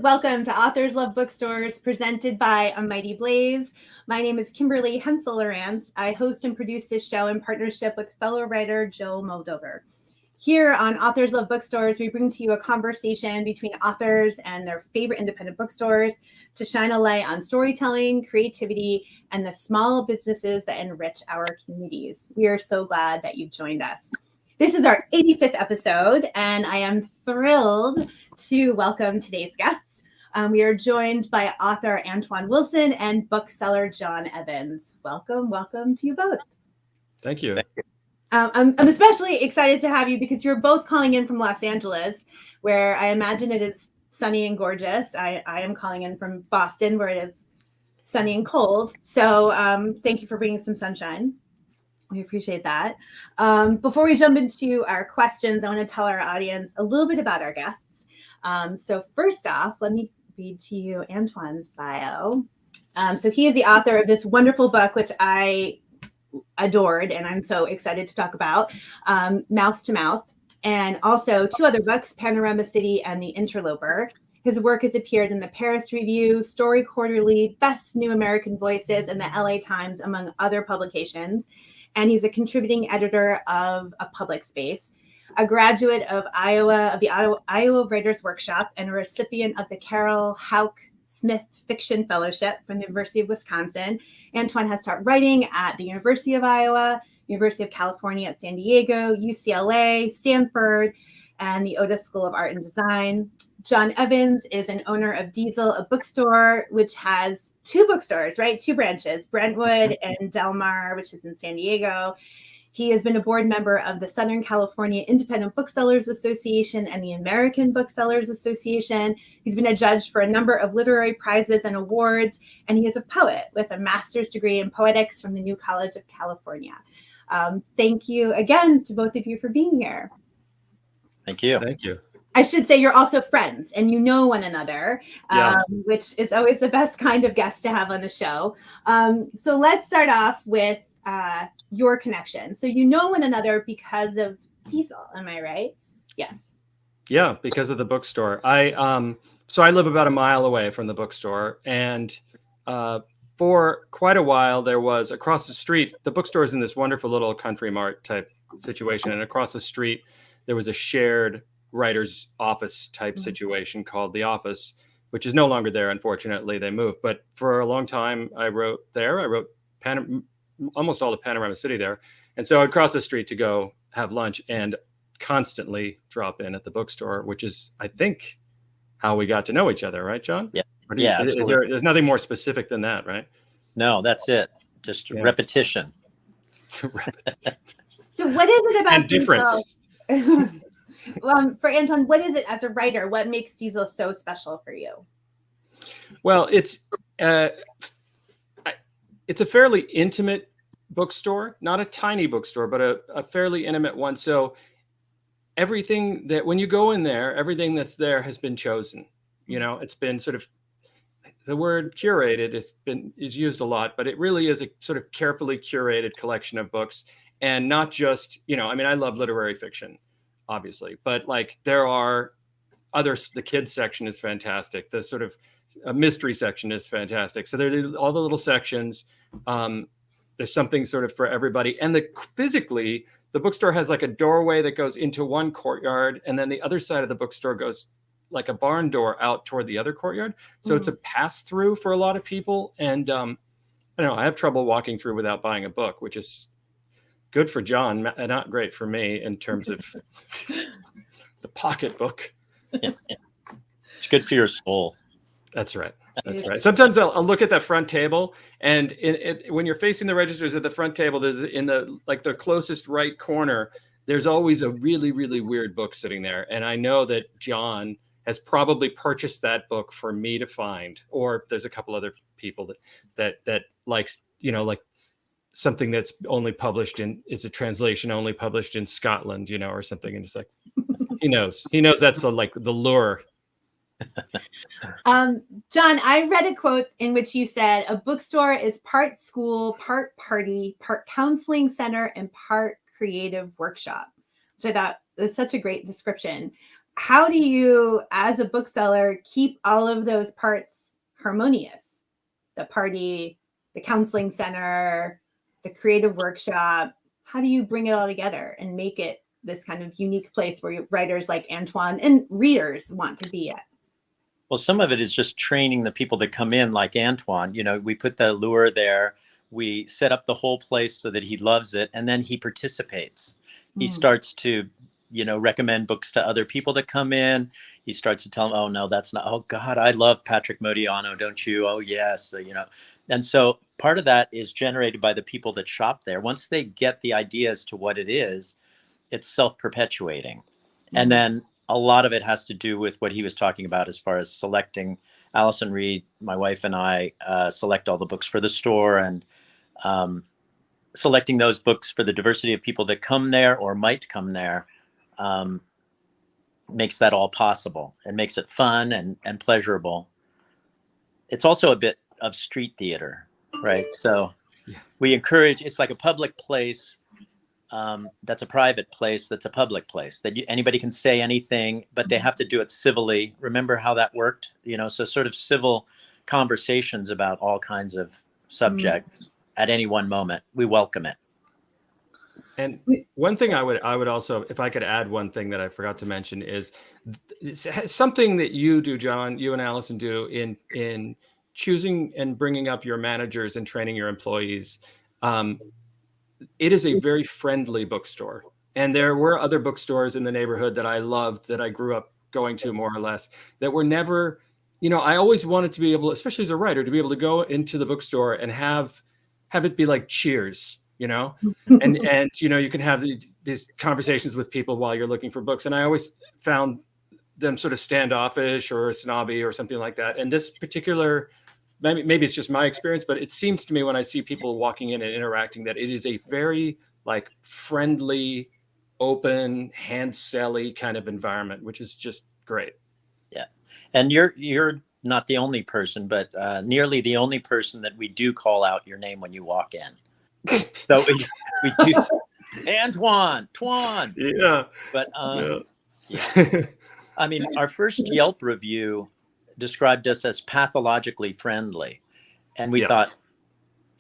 Welcome to Authors Love Bookstores, presented by A Mighty Blaze. My name is Kimberly Hensle Lowrance. I host and produce this show in partnership with fellow writer Joe Moldover. Here on Authors Love Bookstores, we bring to you a conversation between authors and their favorite independent bookstores to shine a light on storytelling, creativity, and the small businesses that enrich our communities. We are so glad that you've joined us. This is our 85th episode, and I am thrilled to welcome today's guests. We are joined by author Antoine Wilson and bookseller John Evans. Welcome to you both. Thank you. I'm especially excited to have you because you're both calling in from Los Angeles, where I imagine it is sunny and gorgeous. I am calling in from Boston, where it is sunny and cold. So thank you for bringing some sunshine. We appreciate that. Before we jump into our questions, I want to tell our audience a little bit about our guests. So first off, let me read to you Antoine's bio. So he is the author of this wonderful book, which I adored, and I'm so excited to talk about, Mouth to Mouth, and also two other books, Panorama City and The Interloper. His work has appeared in the Paris Review, Story Quarterly, Best New American Voices, and the LA Times, among other publications. And he's a contributing editor of A Public Space, a graduate of the Iowa Writers Workshop, and a recipient of the Carol Houck Smith Fiction Fellowship from the University of Wisconsin. Antoine has taught writing at the University of Iowa, University of California at San Diego, UCLA, Stanford, and the Otis School of Art and Design. John Evans is an owner of Diesel, a bookstore, which has two bookstores, right? Two branches, Brentwood and Del Mar, which is in San Diego. He has been a board member of the Southern California Independent Booksellers Association and the American Booksellers Association. He's been a judge for a number of literary prizes and awards, and he is a poet with a master's degree in poetics from the New College of California. Thank you again to both of you for being here. Thank you. Thank you. I should say you're also friends and you know one another, Yes. which is always the best kind of guest to have on the show. So let's start off with your connection. So you know one another because of Diesel, am I right? Yes. Yeah, because of the bookstore. So I live about a mile away from the bookstore, and for quite a while there was across the street. The bookstore is in this wonderful little country mart type situation, and across the street there was a shared writer's office type situation called The Office, which is no longer there. Unfortunately, they moved. But for a long time, I wrote there. I wrote almost all of Panorama City there. And so I'd cross the street to go have lunch and constantly drop in at the bookstore, which is, I think, how we got to know each other. Right, John? Yeah. There's nothing more specific than that, right? No, that's it. Just repetition. So what is it about and difference? For Antoine, what is it as a writer? What makes Diesel so special for you? Well, it's a fairly intimate bookstore, not a tiny bookstore, but a fairly intimate one. So everything that when you go in there, everything that's there has been chosen. You know, it's been sort of, the word curated is used a lot, but it really is a sort of carefully curated collection of books, and not just, I mean, I love literary fiction, obviously, but like there are others. The kids section is fantastic. The sort of mystery section is fantastic. So there's all the little sections. There's something sort of for everybody. And physically, the bookstore has like a doorway that goes into one courtyard, and then the other side of the bookstore goes like a barn door out toward the other courtyard. So it's a pass through for a lot of people. And I don't know, I have trouble walking through without buying a book, which is good for John, not great for me in terms of the pocketbook. It's good for your soul. That's right. That's right. Sometimes I'll look at that front table, and when you're facing the registers at the front table, there's in the closest right corner, there's always a really, really weird book sitting there. And I know that John has probably purchased that book for me to find, or there's a couple other people that likes, like something that's only published it's a translation only published in Scotland, or something. And it's like, he knows that's the lure. John, I read a quote in which you said a bookstore is part school, part party, part counseling center, and part creative workshop, which I thought was such a great description. how do you, as a bookseller, keep all of those parts harmonious? The party, the counseling center, the creative workshop. How do you bring it all together and make it this kind of unique place where writers like Antoine and readers want to be at? Well, some of it is just training the people that come in, like Antoine. You know, we put the lure there. We set up the whole place so that he loves it, and then he participates. He starts to, you know, recommend books to other people that come in. He starts to tell them, "Oh no, that's not. Oh God, I love Patrick Modiano, don't you? Oh yes, you know." And so part of that is generated by the people that shop there. Once they get the idea as to what it is, it's self-perpetuating. And then a lot of it has to do with what he was talking about as far as selecting. Allison Reed, my wife, and I select all the books for the store, and selecting those books for the diversity of people that come there or might come there makes that all possible and makes it fun and pleasurable. It's also a bit of street theater, right? So we encourage, it's like a public place that's a private place, that's a public place, that anybody can say anything, but they have to do it civilly. Remember how that worked? You know, so sort of civil conversations about all kinds of subjects at any one moment. We welcome it. And one thing I would also, if I could add one thing that I forgot to mention, is something that you do, John, you and Allison do in choosing and bringing up your managers and training your employees. It is a very friendly bookstore. And there were other bookstores in the neighborhood that I loved, that I grew up going to more or less, that were never, you know, I always wanted to be able, especially as a writer, to be able to go into the bookstore and have it be like Cheers, you know, and you know, you can have these conversations with people while you're looking for books. And I always found them sort of standoffish or snobby or something like that. And this particular, maybe it's just my experience, but it seems to me when I see people walking in and interacting that it is a very like friendly, open, hand-selly kind of environment, which is just great. Yeah. And you're not the only person, but nearly the only person that we do call out your name when you walk in. So we do Antoine. Yeah. But yeah. I mean, our first Yelp review described us as pathologically friendly. And we thought,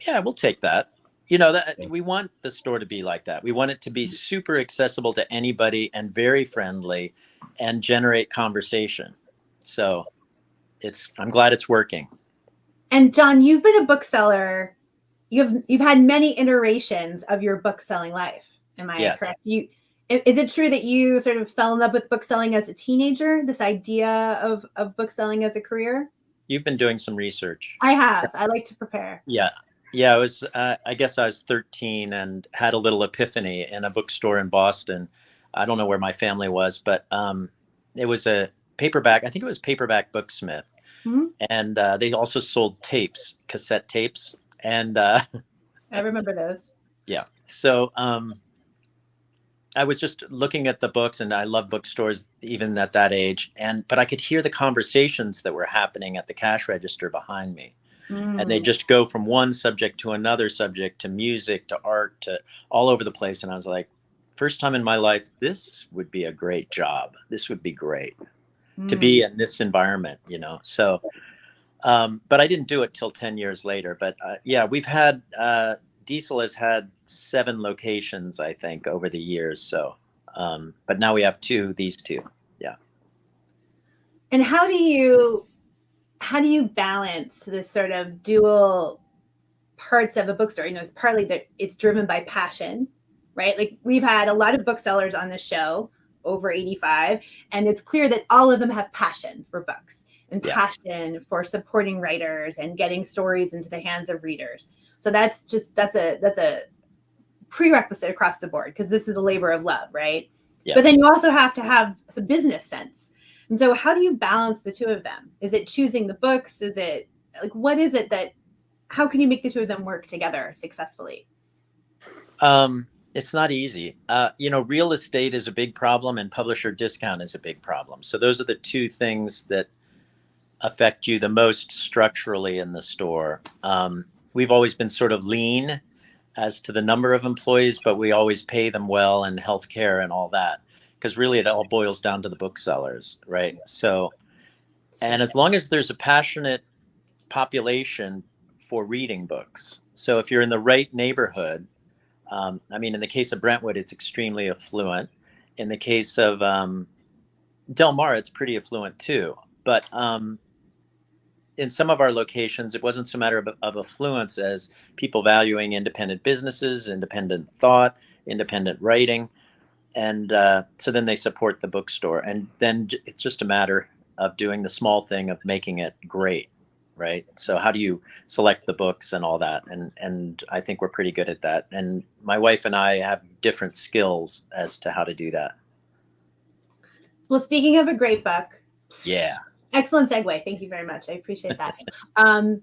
yeah, we'll take that. You know, that we want the store to be like that. We want it to be super accessible to anybody and very friendly and generate conversation. So I'm glad it's working. And John, you've been a bookseller. You've had many iterations of your bookselling life. Am I correct? Is it true that you sort of fell in love with bookselling as a teenager, this idea of bookselling as a career? You've been doing some research. I have. I like to prepare. Yeah. Yeah, it was, I guess I was 13 and had a little epiphany in a bookstore in Boston. I don't know where my family was, but it was a paperback. I think it was Paperback Booksmith. And they also sold tapes, cassette tapes. And I remember those. Yeah. So I was just looking at the books, and I love bookstores even at that age. But I could hear the conversations that were happening at the cash register behind me. And they just go from one subject to another subject, to music, to art, to all over the place. And I was like, first time in my life, this would be a great job. This would be great to be in this environment, you know? So, but I didn't do it till 10 years later. But yeah, we've had, Diesel has had 7 locations, I think, over the years. So, but now we have these two. Yeah. And how do you balance this sort of dual parts of a bookstore? You know, it's partly that it's driven by passion, right? Like we've had a lot of booksellers on the show, over 85, and it's clear that all of them have passion for books and passion for supporting writers and getting stories into the hands of readers. So that's a prerequisite across the board, because this is a labor of love, right? Yeah. But then you also have to have a business sense. And so how do you balance the two of them? Is it choosing the books? Is it like, what is it how can you make the two of them work together successfully? It's not easy. You know, real estate is a big problem, and publisher discount is a big problem. So those are the two things that affect you the most structurally in the store. We've always been sort of lean as to the number of employees, but we always pay them well, and healthcare and all that. because really it all boils down to the booksellers, right? So, and as long as there's a passionate population for reading books, so if you're in the right neighborhood, I mean, in the case of Brentwood, it's extremely affluent. In the case of Del Mar, it's pretty affluent too. But in some of our locations, it wasn't so matter of affluence as people valuing independent businesses, independent thought, independent writing. And so then they support the bookstore. And then it's just a matter of doing the small thing of making it great, right? So how do you select the books and all that? And I think we're pretty good at that. And my wife and I have different skills as to how to do that. Well, speaking of a great book. Yeah. Excellent segue. Thank you very much. I appreciate that. I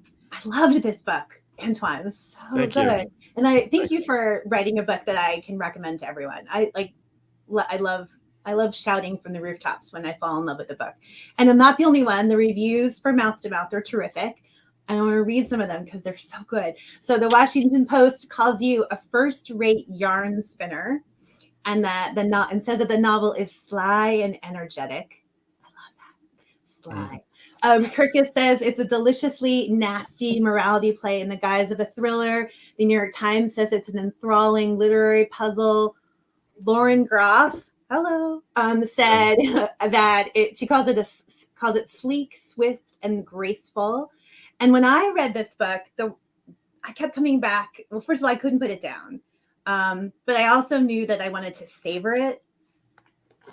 loved this book, Antoine. It was so Thank good. you. And I thank you for writing a book that I can recommend to everyone. I love shouting from the rooftops when I fall in love with the book. And I'm not the only one. The reviews for Mouth to Mouth are terrific. And I want to read some of them because they're so good. So the Washington Post calls you a first-rate yarn spinner, and and says that the novel is sly and energetic. Sly. Kirkus says it's a deliciously nasty morality play in the guise of a thriller. The New York Times says it's an enthralling literary puzzle. Lauren Groff, hello, said that she calls it sleek, swift, and graceful. And when I read this book, I kept coming back. Well, first of all, I couldn't put it down, but I also knew that I wanted to savor it.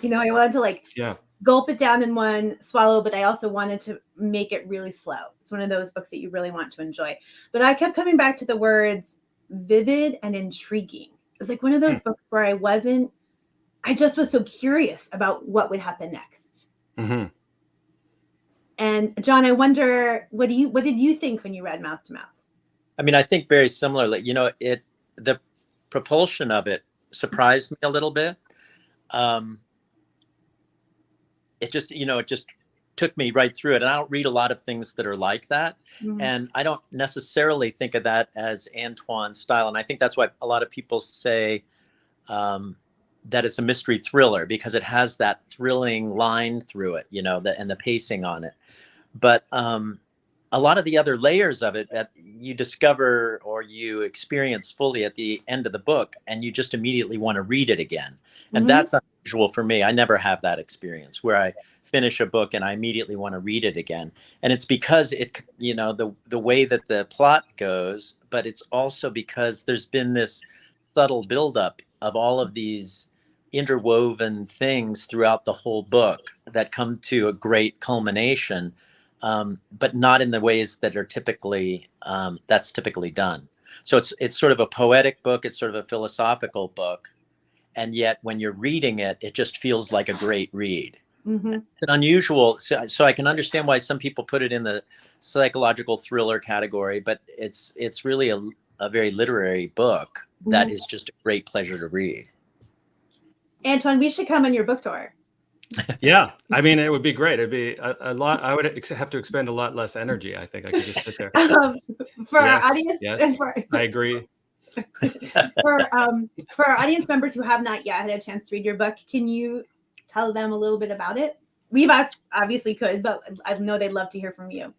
I wanted to gulp it down in one swallow, but I also wanted to make it really slow. It's one of those books that you really want to enjoy. But I kept coming back to the words vivid and intriguing. It's like one of those books where I just was so curious about what would happen next. Mm-hmm. And John, I wonder, what did you think when you read Mouth to Mouth? I mean, I think very similarly, the propulsion of it surprised me a little bit. It just took me right through it. And I don't read a lot of things that are like that. Mm-hmm. And I don't necessarily think of that as Antoine's style. And I think that's why a lot of people say that it's a mystery thriller, because it has that thrilling line through it, and the pacing on it. But a lot of the other layers of it that you discover or you experience fully at the end of the book, and you just immediately want to read it again. And that's unusual for me. I never have that experience where I finish a book and I immediately want to read it again. And it's because it, the way that the plot goes, but it's also because there's been this subtle buildup of all of these interwoven things throughout the whole book that come to a great culmination. But not in the ways that are typically done. So it's sort of a poetic book. It's sort of a philosophical book, and yet when you're reading it, it just feels like a great read. Mm-hmm. It's an unusual. So I can understand why some people put it in the psychological thriller category, but it's really a very literary book that is just a great pleasure to read. Antoine, we should come on your book tour. Yeah, I mean, it would be great. It'd be a lot. I would have to expend a lot less energy. I think I could just sit there. For our audience, yes, I agree. For our audience members who have not yet had a chance to read your book, can you tell them a little bit about it? We've asked, obviously could, but I know they'd love to hear from you.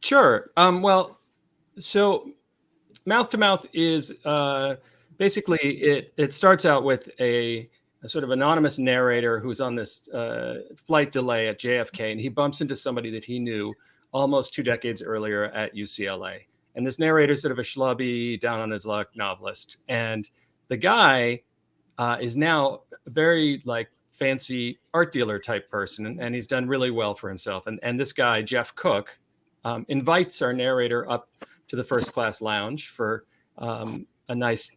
Sure. Well, so Mouth to Mouth is basically it starts out with a sort of anonymous narrator who's on this flight delay at JFK, and he bumps into somebody that he knew almost 2 decades earlier at UCLA. And this narrator is sort of a schlubby, down on his luck novelist. And the guy is now a very fancy art dealer type person, and he's done really well for himself. And this guy, Jeff Cook, invites our narrator up to the first class lounge for a nice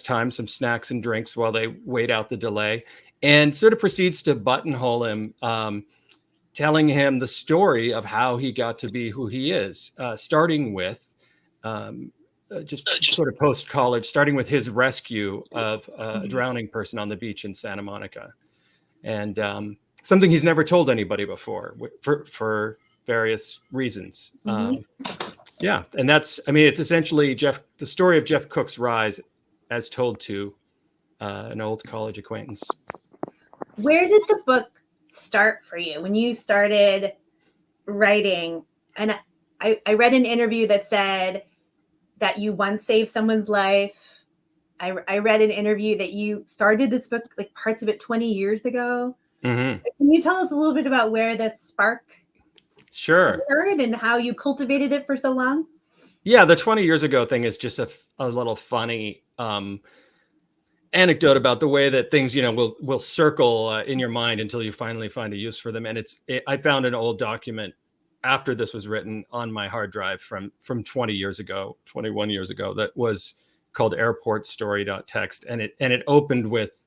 time, some snacks and drinks while they wait out the delay, and sort of proceeds to buttonhole him, telling him the story of how he got to be who he is, starting with just sort of post-college, starting with his rescue of a drowning person on the beach in Santa Monica. And something he's never told anybody before for various reasons. Yeah, and it's essentially the story of Jeff Cook's rise as told to an old college acquaintance. where did the book start for you when you started writing? And I read an interview that said that you once saved someone's life. I read an interview that you started this book, like parts of it 20 years ago. Mm-hmm. Can you tell us a little bit about where this spark Sure. occurred and how you cultivated it for so long? Yeah, the 20 years ago thing is just a little funny anecdote about the way that things, will circle in your mind until you finally find a use for them. And I found an old document after this was written on my hard drive from 20 years ago, 21 years ago, that was called airportstory.txt. And it opened with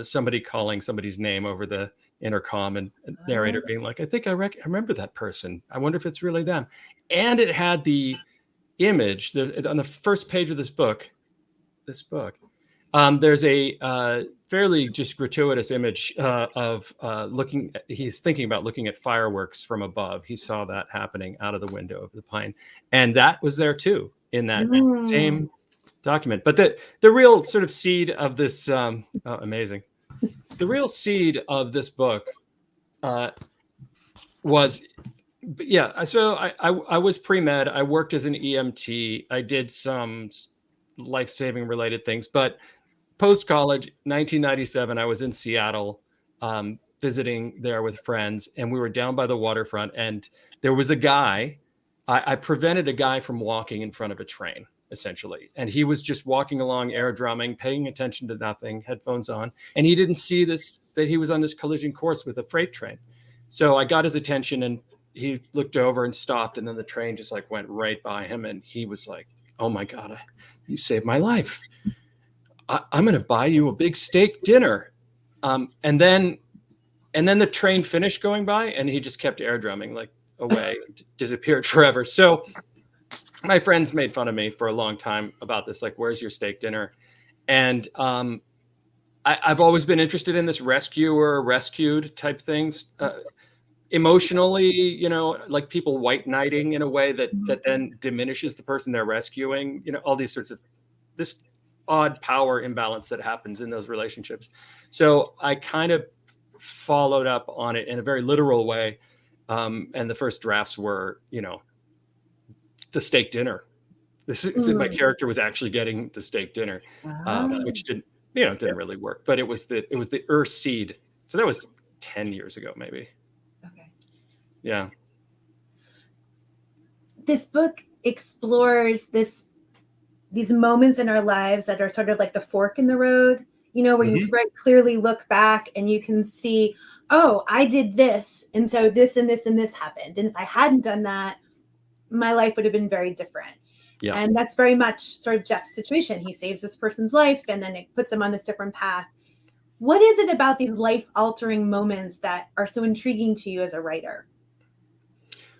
somebody calling somebody's name over the intercom and narrator being like, I think I remember that person. I wonder if it's really them. And it had the image on the first page of this book, there's a fairly just gratuitous image of he's thinking about looking at fireworks from above. He saw that happening out of the window of the plane. And that was there too in that same document. But the real sort of seed of this, amazing. The real seed of this book was, so I was pre-med. I worked as an EMT. I did some life-saving related things, but post-college, 1997, I was in Seattle visiting there with friends, and we were down by the waterfront, and there was a guy. I prevented a guy from walking in front of a train, essentially. And he was just walking along, air drumming, paying attention to nothing, headphones on. And he didn't see that he was on this collision course with a freight train. So I got his attention, and he looked over and stopped, and then the train just like went right by him. And he was like, oh my God, you saved my life. I'm going to buy you a big steak dinner. And then the train finished going by, and he just kept air drumming like away, disappeared forever. So my friends made fun of me for a long time about this, like, where's your steak dinner? And I've always been interested in this rescued type things. Emotionally, like people white knighting in a way that then diminishes the person they're rescuing, all these sorts of this odd power imbalance that happens in those relationships. So I kind of followed up on it in a very literal way. And the first drafts were, the steak dinner. My character was actually getting the steak dinner, which didn't really work, but it was the earth seed. So that was 10 years ago, maybe. Okay. Yeah. This book explores these moments in our lives that are sort of like the fork in the road, where you can clearly look back and you can see, oh, I did this. And so this and this and this happened. And if I hadn't done that, my life would have been very different. Yeah. And that's very much sort of Jeff's situation. He saves this person's life, and then it puts him on this different path. What is it about these life-altering moments that are so intriguing to you as a writer?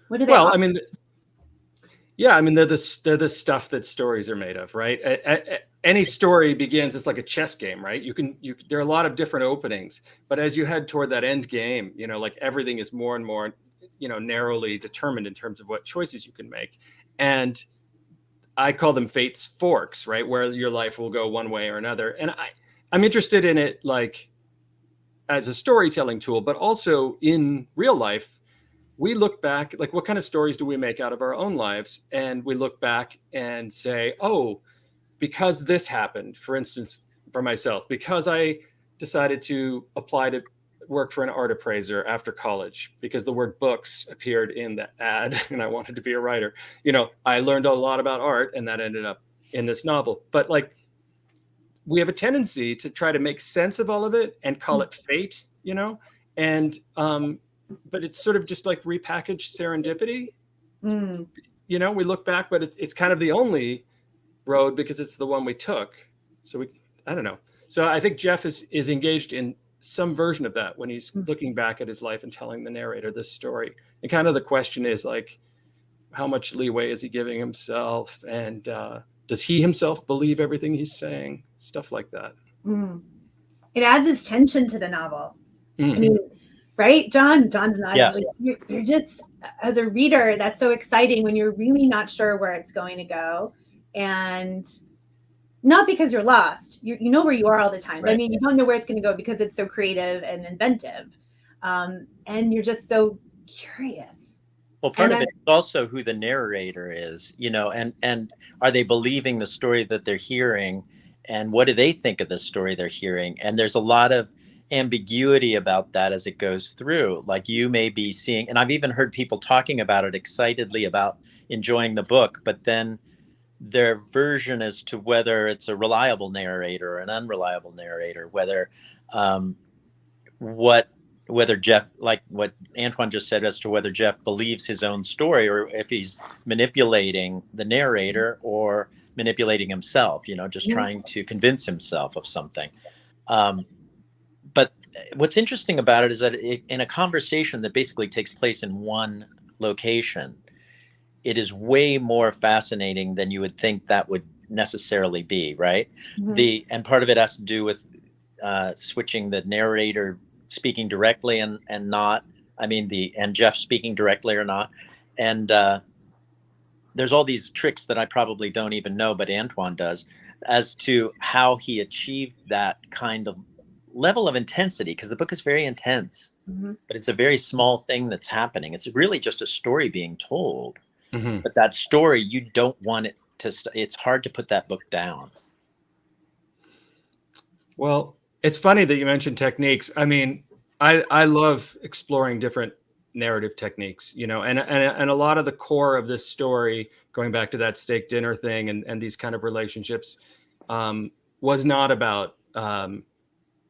What do they offer? They're the stuff that stories are made of, right? Any story begins, it's like a chess game, right? There are a lot of different openings, but as you head toward that end game, like everything is more and more, narrowly determined in terms of what choices you can make. And I call them fate's forks, right? Where your life will go one way or another. And I'm interested in it like as a storytelling tool, but also in real life. We look back, like what kind of stories do we make out of our own lives? And we look back and say, oh, because this happened, for instance, for myself, because I decided to apply to work for an art appraiser after college, because the word books appeared in the ad and I wanted to be a writer. I learned a lot about art, and that ended up in this novel. But like, we have a tendency to try to make sense of all of it and call it fate, and but it's sort of just like repackaged serendipity. We look back, but it's kind of the only road because it's the one we took. So I don't know. So I think Jeff is engaged in some version of that when he's looking back at his life and telling the narrator this story. And kind of the question is like, how much leeway is he giving himself? And does he himself believe everything he's saying? Stuff like that. It adds its tension to the novel. I mean, right, John? John's not. Yeah. You're just, as a reader, that's so exciting when you're really not sure where it's going to go. And not because you're lost. You know where you are all the time. But I Right. mean, you don't know where it's going to go because it's so creative and inventive. And you're just so curious. Well, part of it is also who the narrator is, you know, and are they believing the story that they're hearing, and what do they think of the story they're hearing? And there's a lot of ambiguity about that as it goes through. Like you may be seeing, and I've even heard people talking about it excitedly about enjoying the book, but then their version as to whether it's a reliable narrator or an unreliable narrator, whether what whether Jeff, like what Antoine just said, as to whether Jeff believes his own story or if he's manipulating the narrator or manipulating himself, you know, just trying to convince himself of something. But what's interesting about it is that in a conversation that basically takes place in one location, it is way more fascinating than you would think that would necessarily be, right? And part of it has to do with switching the narrator speaking directly and not, I mean, and Jeff speaking directly or not. And there's all these tricks that I probably don't even know, but Antoine does, as to how he achieved that kind of level of intensity, because the book is very intense, but it's a very small thing that's happening. It's really just a story being told. But that story, you don't want it to, it's hard to put that book down. Well, it's funny that you mentioned techniques. I mean, I love exploring different narrative techniques, you know, and a lot of the core of this story, going back to that steak dinner thing and these kind of relationships, was not about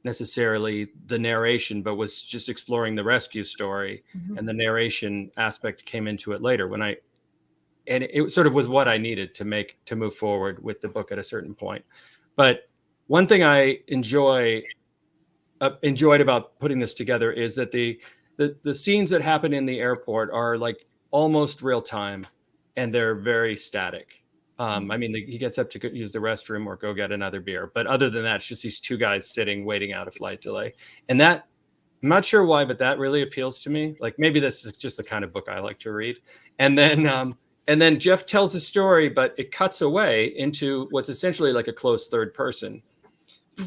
necessarily the narration, but was just exploring the rescue story, and the narration aspect came into it later and it sort of was what I needed to move forward with the book at a certain point. But one thing I enjoyed about putting this together is that the scenes that happen in the airport are like almost real time, and they're very static. I mean, he gets up to use the restroom or go get another beer, but other than that, it's just these two guys sitting waiting out a flight delay. And that, I'm not sure why, but that really appeals to me. Like maybe this is just the kind of book I like to read. And then Jeff tells a story, but it cuts away into what's essentially like a close third person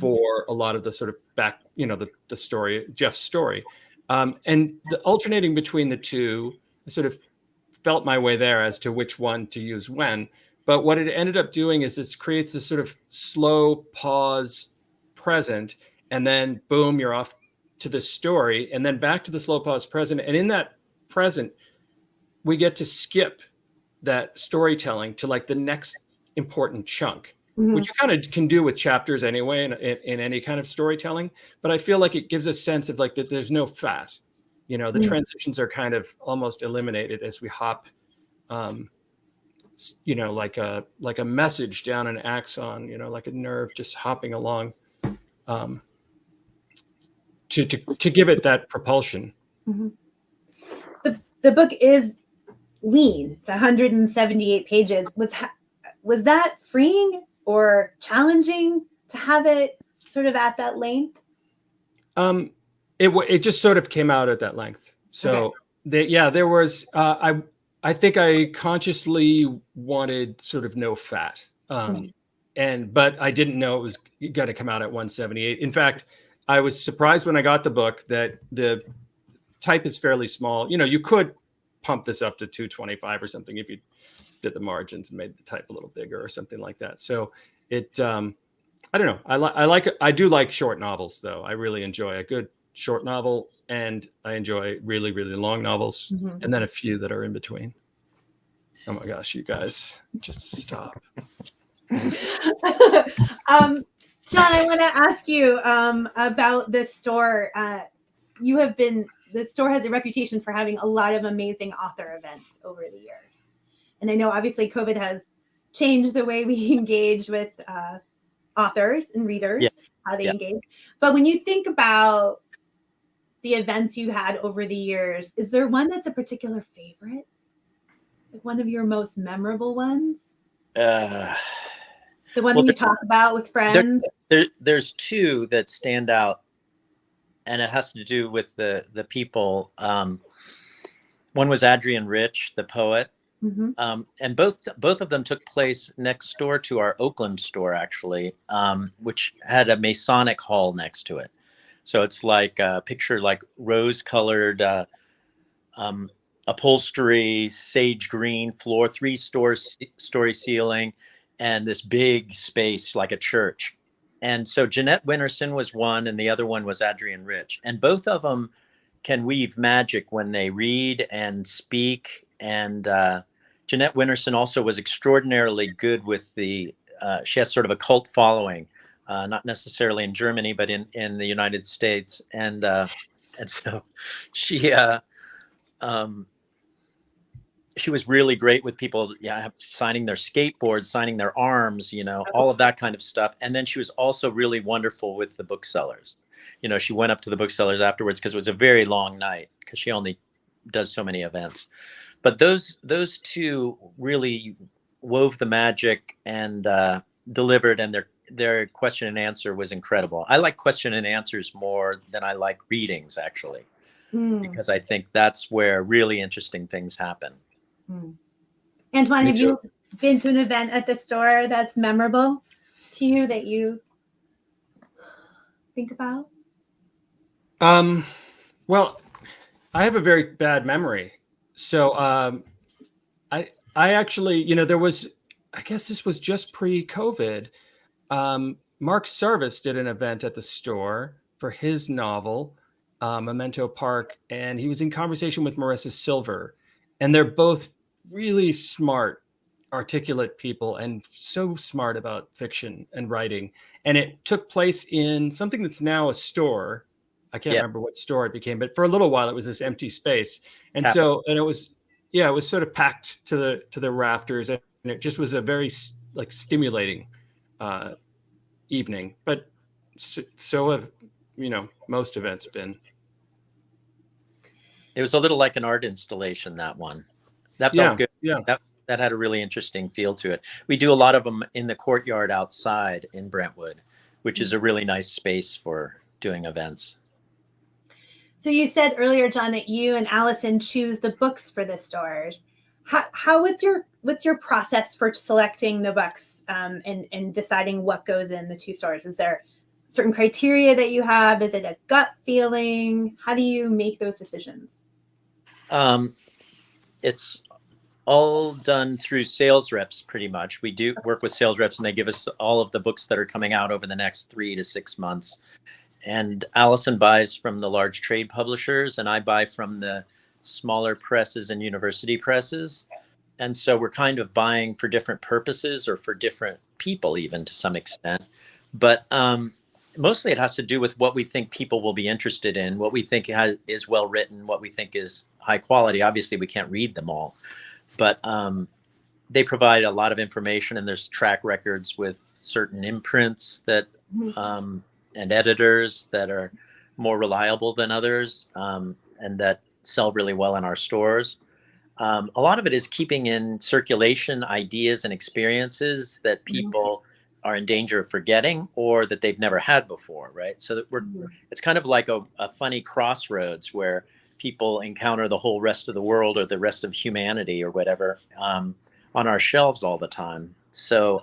for a lot of the sort of back, you know, the story, Jeff's story. And the alternating between the two, I sort of felt my way there as to which one to use when. But what it ended up doing is this creates this sort of slow pause present, and then boom, you're off to the story, and then back to the slow pause present. And in that present, we get to skip that storytelling to like the next important chunk, which you kind of can do with chapters anyway in any kind of storytelling. But I feel like it gives a sense of like that there's no fat, you know, the transitions are kind of almost eliminated as we hop, you know, like a message down an axon, you know, like a nerve just hopping along, to give it that propulsion. The book is lean. It's 178 pages. Was that freeing or challenging to have it sort of at that length? It just sort of came out at that length. So there was, I think I consciously wanted sort of no fat. But I didn't know it was going to come out at 178. In fact, I was surprised when I got the book that the type is fairly small. You know, you could pump this up to 225 or something if you did the margins and made the type a little bigger or something like that. So it, I don't know. I do like short novels though. I really enjoy a good short novel, and I enjoy really, really long novels, and then a few that are in between. Oh my gosh, you guys, just stop. John, I want to ask you about this store. The store has a reputation for having a lot of amazing author events over the years. And I know obviously COVID has changed the way we engage with authors and readers, how they engage. But when you think about the events you had over the years, is there one that's a particular favorite? Like one of your most memorable ones? The one you talk about with friends? There's two that stand out, and it has to do with the people. One was Adrienne Rich, the poet, And both of them took place next door to our Oakland store, actually, which had a Masonic hall next to it. So it's like picture like rose-colored upholstery, sage green floor, three-story ceiling, and this big space like a church. And so Jeanette Winterson was one, and the other one was Adrienne Rich, and both of them can weave magic when they read and speak. And Jeanette Winterson also was extraordinarily good with she has sort of a cult following, not necessarily in Germany, but in the United States. And so she was really great with people, signing their skateboards, signing their arms, all of that kind of stuff. And then she was also really wonderful with the booksellers. She went up to the booksellers afterwards because it was a very long night because she only does so many events. But those two really wove the magic and delivered, and their question and answer was incredible. I like question and answers more than I like readings, actually, because I think that's where really interesting things happen. Antoine, have you been to an event at the store that's memorable to you that you think about? Well, I have a very bad memory. So I actually, there was, I guess this was just pre-COVID. Mark Sarvis did an event at the store for his novel, Memento Park, and he was in conversation with Marissa Silver. And they're both really smart, articulate people and so smart about fiction and writing. And it took place in something that's now a store. I can't remember what store it became, but for a little while it was this empty space. And it was sort of packed to the rafters, and it just was a very stimulating evening. But so have, most events been. It was a little like an art installation, that one. That felt good. Yeah. That had a really interesting feel to it. We do a lot of them in the courtyard outside in Brentwood, which is a really nice space for doing events. So you said earlier, John, that you and Allison choose the books for the stores. What's your process for selecting the books and deciding what goes in the two stores? Is there certain criteria that you have? Is it a gut feeling? How do you make those decisions? It's all done through sales reps, pretty much. We do work with sales reps, and they give us all of the books that are coming out over the next 3 to 6 months. And Allison buys from the large trade publishers, and I buy from the smaller presses and university presses. And so we're kind of buying for different purposes or for different people, even to some extent. But mostly it has to do with what we think people will be interested in, what we think is well written, what we think is high quality. Obviously, we can't read them all, but they provide a lot of information, and there's track records with certain imprints that and editors that are more reliable than others, and that sell really well in our stores. A lot of it is keeping in circulation ideas and experiences that people are in danger of forgetting or that they've never had before, right? So that it's kind of like a funny crossroads where people encounter the whole rest of the world or the rest of humanity or whatever on our shelves all the time. So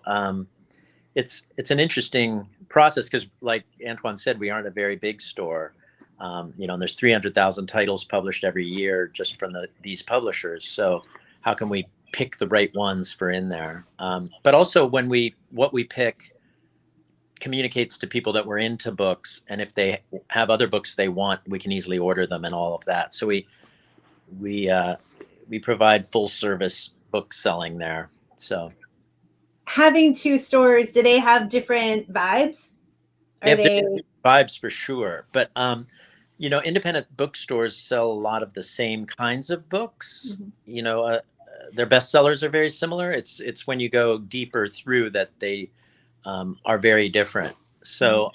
it's an interesting process because, like Antoine said, we aren't a very big store. And there's 300,000 titles published every year just from these publishers. So how can we pick the right ones for in there? But also what we pick communicates to people that we're into books, and if they have other books they want, we can easily order them and all of that. So we provide full service book selling there. So having two stores, do they have different vibes? Different vibes for sure, but independent bookstores sell a lot of the same kinds of books. Their bestsellers are very similar. It's when you go deeper through that they are very different. So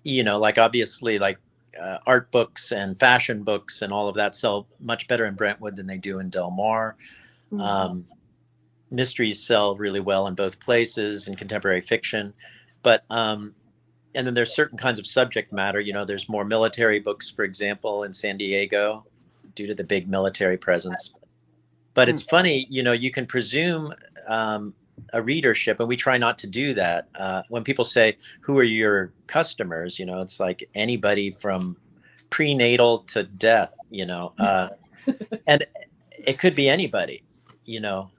obviously art books and fashion books and all of that sell much better in Brentwood than they do in Del Mar. Mysteries sell really well in both places, and contemporary fiction. But and then there's certain kinds of subject matter. There's more military books, for example, in San Diego, due to the big military presence. But it's funny, you can presume a readership, and we try not to do that. When people say, who are your customers? It's like anybody from prenatal to death, and it could be anybody,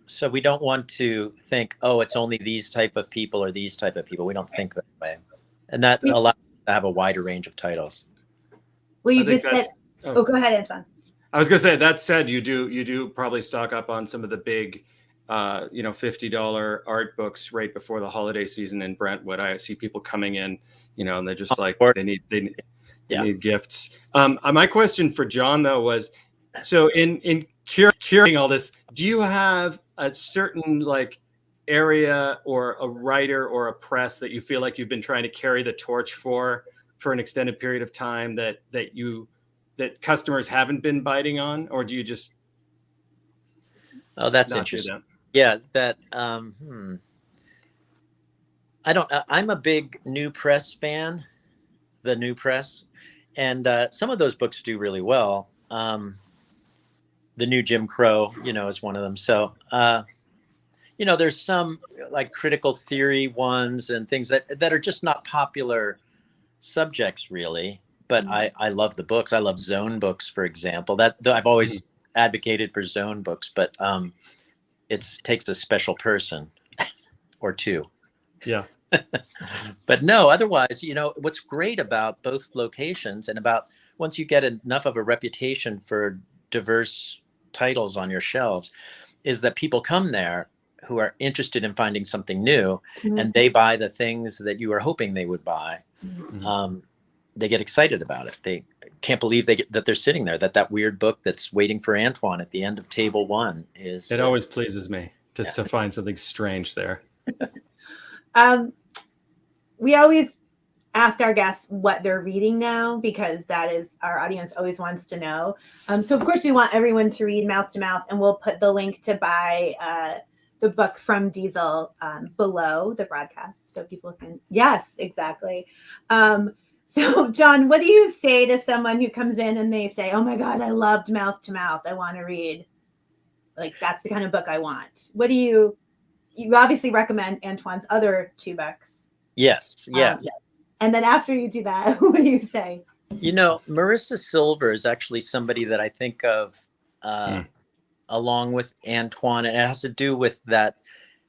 so we don't want to think, oh, it's only these type of people or these type of people. We don't think that way. And that allows us to have a wider range of titles. Well, you just said, go ahead, Antoine. I was going to say, that said, you do probably stock up on some of the big, $50 art books right before the holiday season in Brentwood. I see people coming in, and they're just like, they need gifts. My question for John, though, was, so in curing all this, do you have a certain area or a writer or a press that you feel like you've been trying to carry the torch for an extended period of time that customers haven't been biting on, or do you just? Oh, that's interesting. Yeah, that. I don't. I'm a big New Press fan. The New Press, and some of those books do really well. The New Jim Crow, is one of them. So, there's some critical theory ones and things that are just not popular subjects, really. But I love the books. I love zone books, for example. That I've always advocated for zone books, but it takes a special person or two. Yeah. But no, otherwise, what's great about both locations and about once you get enough of a reputation for diverse titles on your shelves is that people come there who are interested in finding something new, and they buy the things that you are hoping they would buy. They get excited about it. They can't believe that they're sitting there, that weird book that's waiting for Antoine at the end of table one is. It always pleases me to find something strange there. We always ask our guests what they're reading now, because that is our audience always wants to know. So of course we want everyone to read Mouth to Mouth, and we'll put the link to buy the book from Diesel below the broadcast so people can. Yes, exactly. So John, what do you say to someone who comes in and they say, oh my God, I loved Mouth to Mouth. I want to read, that's the kind of book I want. What do you obviously recommend Antoine's other two books. Yes. Yeah. Yes. And then after you do that, what do you say? Marissa Silver is actually somebody that I think of along with Antoine. And it has to do with that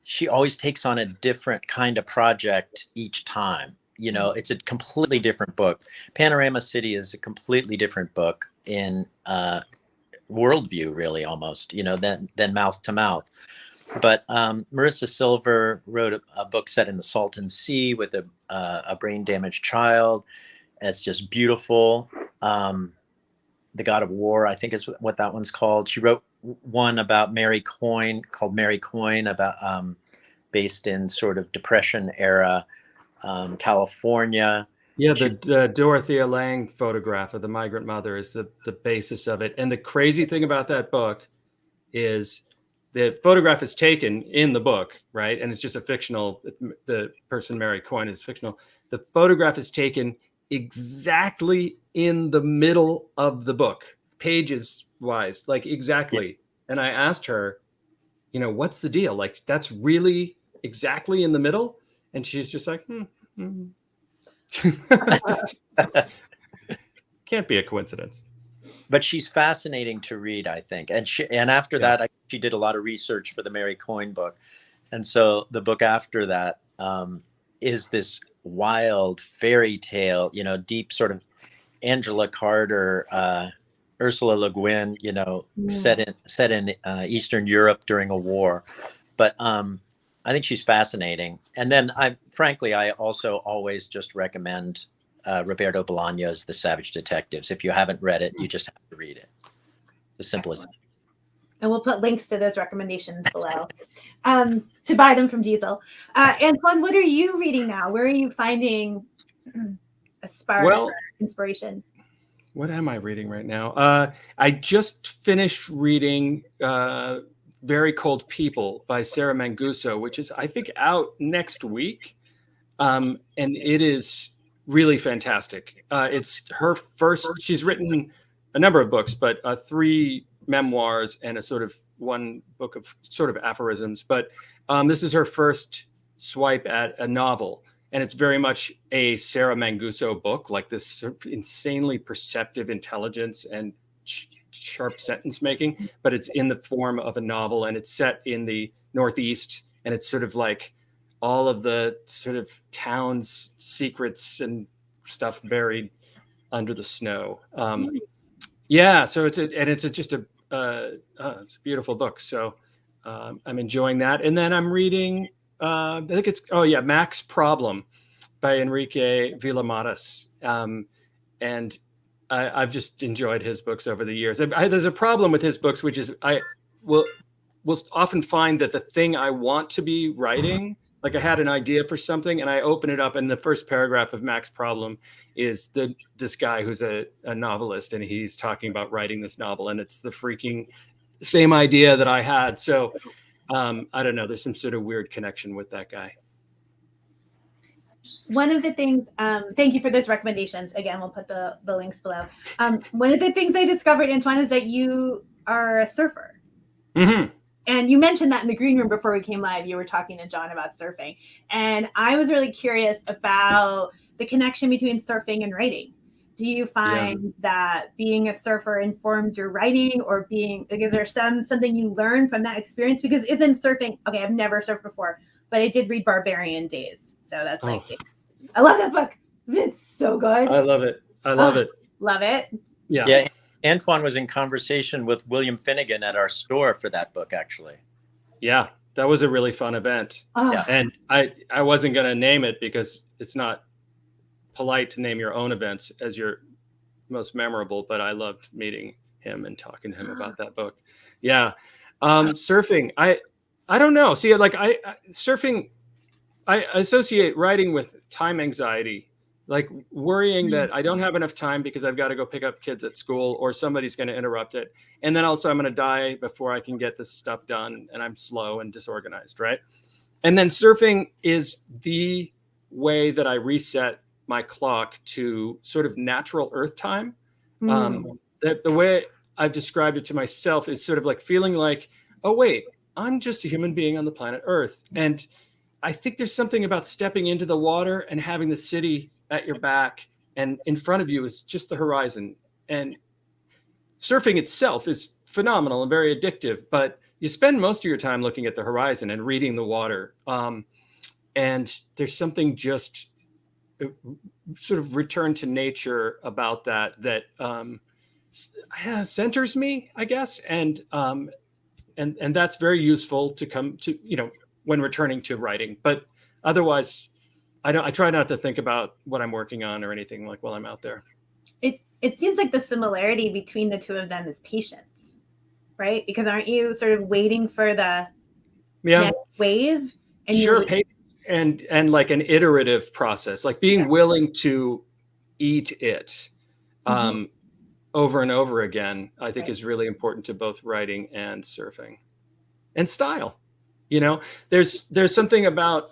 she always takes on a different kind of project each time. It's a completely different book. Panorama City is a completely different book in worldview, really, almost, than Mouth to Mouth. But Marissa Silver wrote a book set in the Salton Sea with a brain-damaged child. It's just beautiful. The God of War, I think is what that one's called. She wrote one about Mary Coyne, called Mary Coyne, about based in sort of Depression era California. Yeah, the Dorothea Lange photograph of the migrant mother is the basis of it. And the crazy thing about that book is the photograph is taken in the book, right? And it's just a fictional, the person Mary Coyne is fictional. The photograph is taken exactly in the middle of the book, pages wise, exactly. Yeah. And I asked her, what's the deal? That's really exactly in the middle? And she's just like, Can't be a coincidence. But she's fascinating to read, I think. And after that, she did a lot of research for the Mary Coyne book. And so the book after that is this wild fairy tale, deep sort of Angela Carter, Ursula Le Guin, set in Eastern Europe during a war. But I think she's fascinating. And then I also always just recommend Roberto Bolaño's The Savage Detectives. If you haven't read it, you just have to read it. As simple as that. And we'll put links to those recommendations below to buy them from Diesel. Antoine, what are you reading now? Where are you finding a spark or inspiration? What am I reading right now? I just finished reading Very Cold People by Sarah Manguso, which is, I think, out next week. And it is really fantastic. It's her first, she's written a number of books, but 3 memoirs and a sort of one book of sort of aphorisms, but this is her first swipe at a novel. And it's very much a Sarah Manguso book, like this sort of insanely perceptive intelligence and sharp sentence making, but it's in the form of a novel, and it's set in the Northeast, and it's sort of like all of the sort of town's secrets and stuff buried under the snow. Yeah, so it's a beautiful book. So I'm enjoying that, and then I'm reading. I think it's Mac's Problem by Enrique Villamatas, and I've just enjoyed his books over the years. There's a problem with his books, which is I will often find that the thing I want to be writing, like I had an idea for something, and I open it up, and the first paragraph of Mac's Problem is this guy who's a novelist, and he's talking about writing this novel, and it's the freaking same idea that I had. So I don't know. There's some sort of weird connection with that guy. One of the things, thank you for those recommendations. Again, we'll put the links below. One of the things I discovered, Antoine, is that you are a surfer. Mm-hmm. And you mentioned that in the green room before we came live. You were talking to John about surfing. And I was really curious about the connection between surfing and writing. Do you find that being a surfer informs your writing, or is there something you learn from that experience? Because isn't surfing, okay, I've never surfed before, but I did read Barbarian Days. So that's I love that book. It's so good. I love it. Love it. Yeah. Antoine was in conversation with William Finnegan at our store for that book, actually. Yeah, that was a really fun event. Yeah. And I wasn't going to name it because it's not polite to name your own events as your most memorable, but I loved meeting him and talking to him about that book. Yeah. Surfing. I don't know. See, like surfing, I associate writing with time anxiety, like worrying that I don't have enough time because I've got to go pick up kids at school, or somebody's going to interrupt it. And then also I'm going to die before I can get this stuff done, and I'm slow and disorganized, right? And then surfing is the way that I reset my clock to sort of natural earth time. The way I've described it to myself is sort of like feeling like, oh, wait, I'm just a human being on the planet Earth. And I think there's something about stepping into the water and having the city at your back, and in front of you is just the horizon. And surfing itself is phenomenal and very addictive, but you spend most of your time looking at the horizon and reading the water. And there's something just sort of return to nature about that centers me, I guess. And that's very useful to come to, when returning to writing. But otherwise, I try not to think about what I'm working on or anything like while I'm out there. It seems like the similarity between the two of them is patience, right? Because aren't you sort of waiting for the next wave? And sure, patience and like an iterative process, like being willing to eat it over and over again, I think is really important to both writing and surfing. And style. There's something about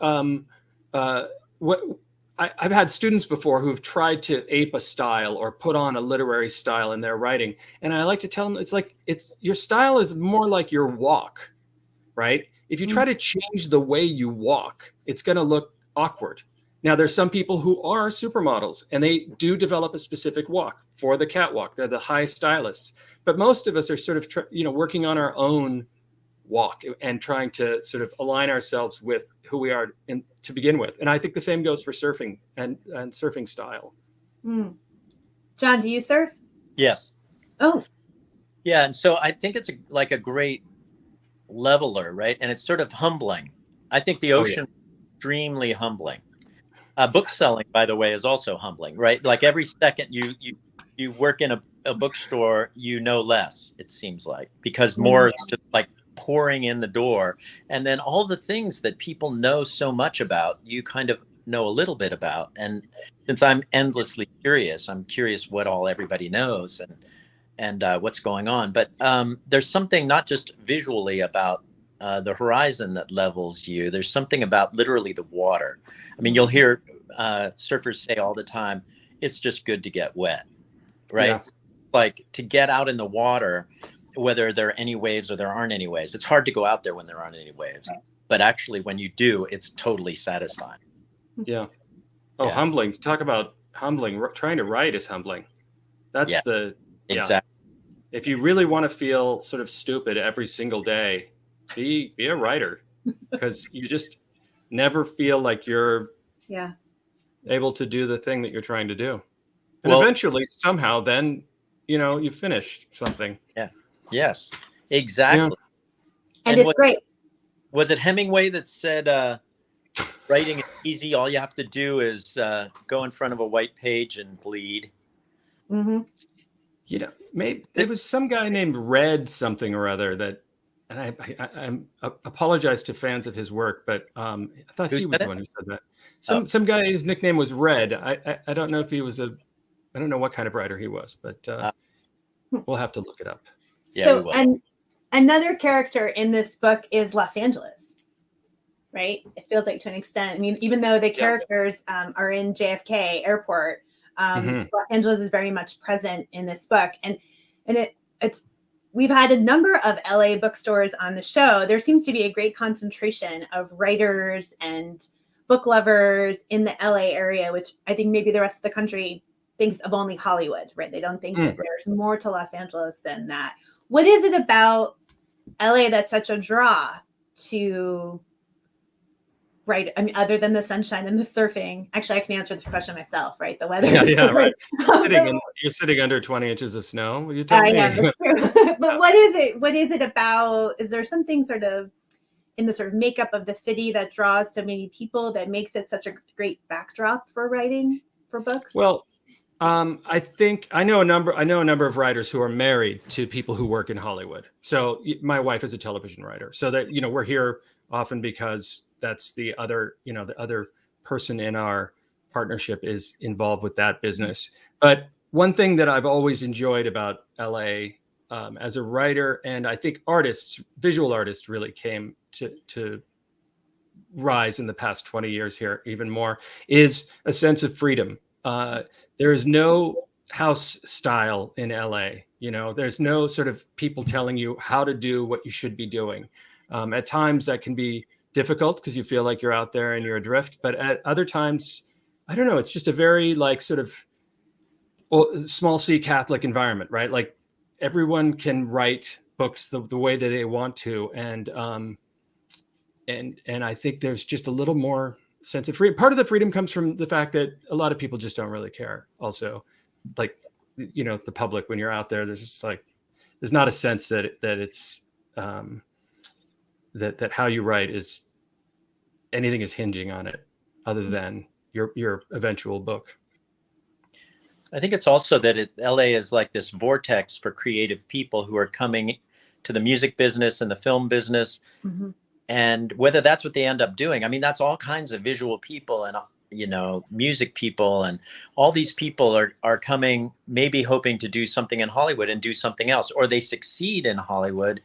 I've had students before who've tried to ape a style or put on a literary style in their writing, and I like to tell them it's your style is more like your walk, right? If you try to change the way you walk, it's going to look awkward. Now, there's some people who are supermodels, and they do develop a specific walk for the catwalk. They're the high stylists, but most of us are sort of working on our own walk and trying to sort of align ourselves with who we are to begin with. And I think the same goes for surfing and surfing style. John, do you surf? Yes. Oh. Yeah. And so I think it's like a great leveler, right? And it's sort of humbling. I think the ocean is extremely humbling. Bookselling, by the way, is also humbling, right? Like every second you work in a bookstore, less, it seems like, because more it's just like pouring in the door, and then all the things that people know so much about, you kind of know a little bit about. And since I'm endlessly curious, I'm curious what all everybody knows and what's going on. But there's something not just visually about the horizon that levels you. There's something about literally the water. I mean, you'll hear surfers say all the time, it's just good to get wet, right? Yeah. Like to get out in the water whether there are any waves or there aren't any waves. It's hard to go out there when there aren't any waves, but actually when you do, it's totally satisfying. Yeah. Oh, Yeah. humbling. Talk about humbling. Trying to write is humbling. That's Exactly. If you really want to feel sort of stupid every single day, be a writer, because you just never feel like you're able to do the thing that you're trying to do. And eventually, somehow, then, you finish something. Yeah. Yes, exactly. And it's great. Was it Hemingway that said, writing is easy. All you have to do is go in front of a white page and bleed. Mm-hmm. Maybe there was some guy named Red something or other that, and I apologize to fans of his work, but I thought he was the one who said that. Some guy whose nickname was Red. I don't know if he was I don't know what kind of writer he was, but we'll have to look it up. Yeah, so, and another character in this book is Los Angeles, right? It feels like to an extent. I mean, even though the characters are in JFK Airport, Los Angeles is very much present in this book, and it's we've had a number of LA bookstores on the show. There seems to be a great concentration of writers and book lovers in the LA area, which I think maybe the rest of the country thinks of only Hollywood, right? They don't think that there's more to Los Angeles than that. What is it about LA that's such a draw to write? I mean, other than the sunshine and the surfing. Actually, I can answer this question myself, right? The weather. Yeah, right. You're sitting under 20 inches of snow. You tell me. Yeah, that's true. But what is it? What is it about? Is there something sort of in the sort of makeup of the city that draws so many people, that makes it such a great backdrop for writing for books? Well, I think I know a number of writers who are married to people who work in Hollywood. So my wife is a television writer. So that, we're here often because that's the other person in our partnership is involved with that business. But one thing that I've always enjoyed about LA as a writer, and I think visual artists really came to rise in the past 20 years here even more, is a sense of freedom. There is no house style in LA. There's no sort of people telling you how to do what you should be doing. At times that can be difficult because you feel like you're out there and you're adrift. But at other times, I don't know, it's just a very sort of small C Catholic environment, right? Like everyone can write books the way that they want to. And I think there's just a little more sense of freedom. Part of the freedom comes from the fact that a lot of people just don't really care. Also, like, the public, when you're out there, there's just there's not a sense that it's that how you write is anything is hinging on it other than your eventual book. I think it's also that LA is like this vortex for creative people who are coming to the music business and the film business. Mm-hmm. And whether that's what they end up doing, I mean, that's all kinds of visual people and, music people, and all these people are coming, maybe hoping to do something in Hollywood and do something else, or they succeed in Hollywood.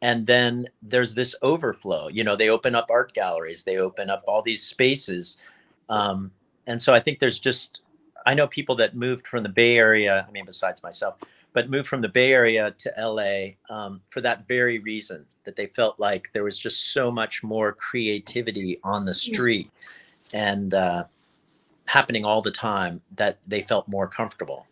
And then there's this overflow, they open up art galleries, they open up all these spaces. And so I think I know people that moved from the Bay Area, I mean, besides myself, but moved from the Bay Area to LA for that very reason, that they felt like there was just so much more creativity on the street and happening all the time that they felt more comfortable.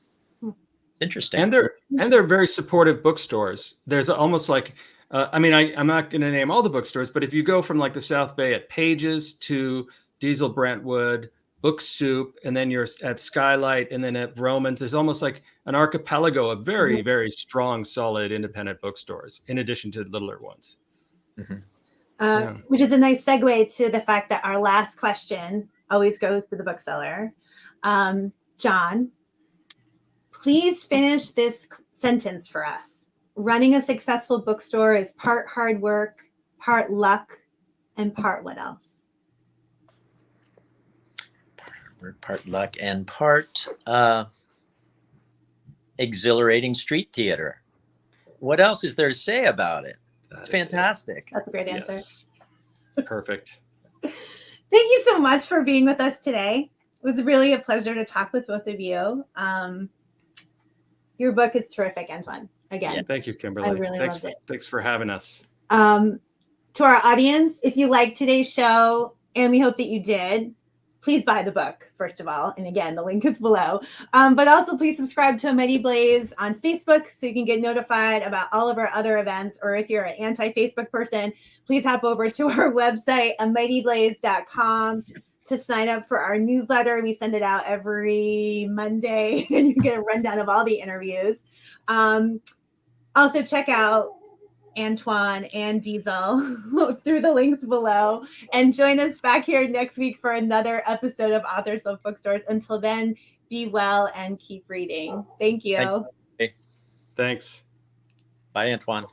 Interesting. And they're very supportive bookstores. There's almost like, I'm not going to name all the bookstores, but if you go from the South Bay at Pages to Diesel Brentwood, Book Soup, and then you're at Skylight, and then at Romans, there's almost like an archipelago of very, very strong, solid, independent bookstores, in addition to littler ones. Mm-hmm. Which is a nice segue to the fact that our last question always goes to the bookseller. John, please finish this sentence for us. Running a successful bookstore is part hard work, part luck, and part what else? Part luck and part exhilarating street theater. What else is there to say about it? It's fantastic. That's a great answer. Yes. Perfect. Thank you so much for being with us today. It was really a pleasure to talk with both of you. Your book is terrific, Antoine. again. Thank you, Kimberly. I really thanks loved for, it. Thanks for having us. To our audience, if you liked today's show, and we hope that you did, please buy the book, first of all. And again, the link is below. But also please subscribe to A Mighty Blaze on Facebook so you can get notified about all of our other events. Or if you're an anti-Facebook person, please hop over to our website, amightyblaze.com, to sign up for our newsletter. We send it out every Monday and you get a rundown of all the interviews. Also check out Antoine and Diesel through the links below, and join us back here next week for another episode of Authors Love Bookstores. Until then, be well and keep reading. Thank you. Thanks. Thanks. Bye, Antoine.